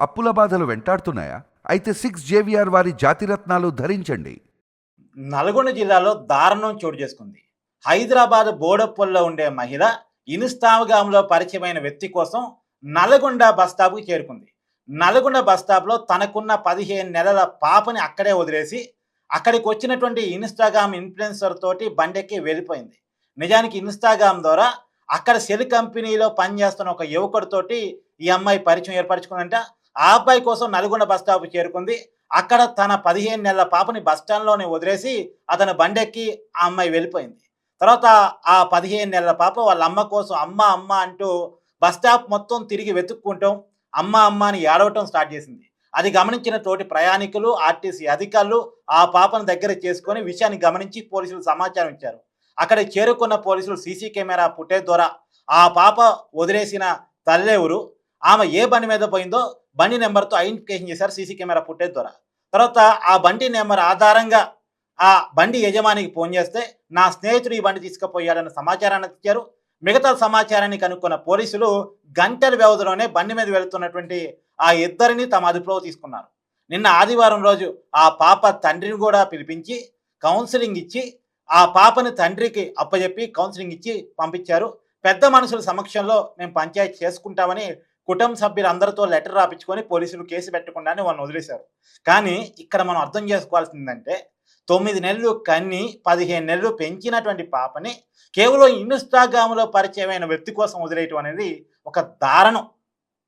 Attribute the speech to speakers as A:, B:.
A: అప్పుల బాధలు వెంటాడుతున్నాయా? అయితే 6 JVR వారి జాతిరత్నాలు ధరించండి.
B: నల్గొండ జిల్లాలో దారుణం చోటు చేసుకుంది. హైదరాబాద్ బోడప్పల్లో ఉండే మహిళ ఇన్‌స్టాగ్రామ్‌లో పరిచయమైన వ్యక్తి కోసం నల్గొండ బస్ స్టాప్‌కి చేరుకుంది. నల్గొండ బస్ స్టాప్‌లో తనకున్న 15 నెలల పాపని అక్కడే వదిలేసి, అక్కడికి వచ్చినటువంటి ఇన్‌స్టాగ్రామ్ ఇన్‌ఫ్లుయెన్సర్ తోటి బండెక్కి వెళ్ళిపోయింది. నిజానికి ఇన్‌స్టాగ్రామ్ ద్వారా అక్కడ సెల్ కంపెనీలో పనిచేస్తున్న ఒక యువకుడితోటి ఈ అమ్మాయి పరిచయం ఏర్పరచుకుందంట. ఆ అబ్బాయి కోసం నల్గొండ బస్ స్టాప్‌కి చేరుకుంది. అక్కడ తన 15 నెలల పాపని బస్ స్టాండ్‌లోనే వదిలేసి అతను బండెక్కి ఆ అమ్మాయి వెళ్ళిపోయింది. తర్వాత ఆ 15 నెలల పాప వాళ్ళ అమ్మ కోసం అమ్మ, అమ్మ అంటూ బస్ స్టాప్ మొత్తం తిరిగి వెతుక్కుంటాం, అమ్మ, అమ్మ అని ఏడవటం స్టార్ట్ చేసింది. అది గమనించిన తోటి ప్రయాణికులు, ఆర్టీసీ అధికారులు ఆ పాపను దగ్గర చేసుకొని విషయాన్ని గమనించి పోలీసులకు సమాచారం ఇచ్చారు. అక్కడికి చేరుకున్న పోలీసులు సీసీ కెమెరా ఫుటేజ్ ద్వారా ఆ పాప వదిలేసిన తల్లెవరు, ఆమె ఏ బండి మీద పోయిందో బండి నెంబర్‌తో ఐడెంటిఫికేషన్ చేశారు సీసీ కెమెరా ఫుటేజ్ ద్వారా. తర్వాత ఆ బండి నెంబర్ ఆధారంగా ఆ బండి యజమానికి ఫోన్ చేస్తే, నా స్నేహితుడు ఈ బండి తీసుకుపోయాడన్న సమాచారాన్ని ఇచ్చారు. మిగతా సమాచారాన్ని కనుక్కున్న పోలీసులు గంటల వ్యవధిలోనే బండి మీద వెళ్తున్నటువంటి ఆ ఇద్దరిని తమ అదుపులో తీసుకున్నారు. నిన్న ఆదివారం రోజు ఆ పాప తండ్రిని కూడా పిలిపించి కౌన్సెలింగ్ ఇచ్చి, ఆ పాపని తండ్రికి అప్పజెప్పి కౌన్సెలింగ్ ఇచ్చి పంపించారు. పెద్ద మనుషుల సమక్షంలో మేము పంచాయతీ చేసుకుంటామని కుటుంబ సభ్యులందరితో లెటర్ రాపిచ్చుకొని పోలీసులు కేసు పెట్టకుండానే వాళ్ళని వదిలేశారు. కానీ ఇక్కడ మనం అర్థం చేసుకోవాల్సిందంటే 9 నెలలు కన్ని 15 నెలలు పెంచినటువంటి పాపని కేవలం ఇన్‌స్టాగ్రామ్‌లో పరిచయమైన వ్యక్తి కోసం వదిలేయటం అనేది ఒక దారుణం.